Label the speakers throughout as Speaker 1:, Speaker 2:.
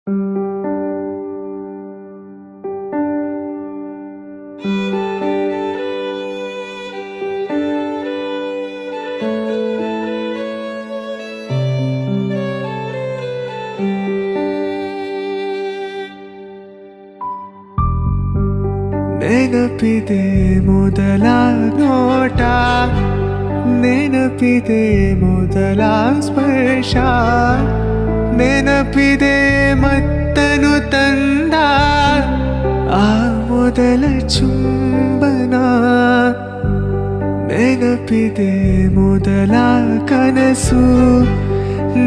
Speaker 1: ನೆನಪಿದೆ ಮೊದಲ ನೋಟ, ನೆನಪಿದೆ ಮೊದಲ ಸ್ಪರ್ಶ, ನೆನಪಿದೆ ಮತ್ತನು ತಂದ ಆ ಮೊದಲ ಚುಂಬನ, ನೆನಪಿದೆ ಮೊದಲ ಕನಸು,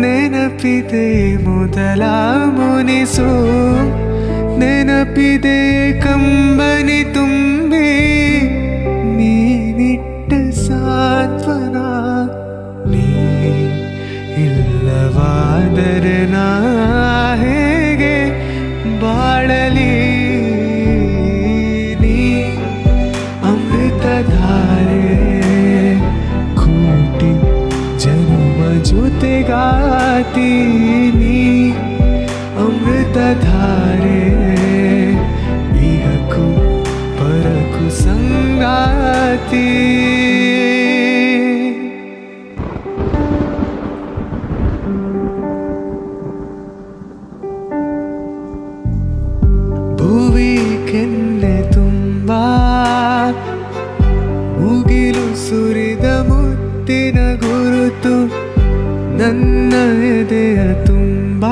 Speaker 1: ನೆನಪಿದೆ ಮೊದಲ ಮುನಿಸು, ನೆನಪಿದೆ ಕಂಬನಿ ತುಂಬಿ ನೀನಿಟ್ಟ ಸಾಂತ್ವನ. ನೀ ಇಲ್ಲವಾದರೆ ನಾ ಹೇಗೆ ಬಾಳಲಿ, ನೀ ಅಮೃತಧಾರೆ ಕೋಟಿ ಜನ್ಮ ಜೊತೆಗಾತೀನಿ, ಅಮೃತಧಾರೆ ಇಹಕು ಪರಕು ಸಂಗಾತಿ. ಭುವಿ ಕೆನ್ನೆ ತುಂಬ ಮುಗಿಲು ಸುರಿದ ಮುತ್ತಿನ ಗುರುತು, ನನ್ನ ಎದೆಯ ತುಂಬ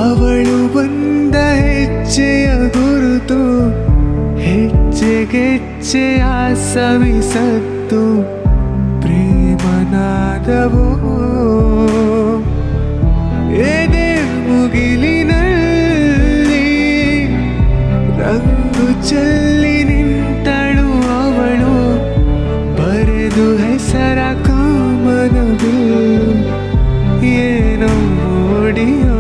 Speaker 1: ಅವಳು ಬಂದ ಹೆಜ್ಜೆಯ ಗುರುತು, ಹೆಜ್ಜೆಗೆಜ್ಜೆಯ ಸವಿಸತ್ತು ಪ್ರೇಮನಾದವು. ಎದೆ ಮುಗಿಲಿನಲ್ಲಿ ರಂಗು ಚೆಲ್ಲಿ ನಿಂತಳು ಅವಳು, ಬರೆದು ಹೆಸರ ಕಾಮನವಿಲ್ಲ ಏನೋ ನೋಡಿಯೋ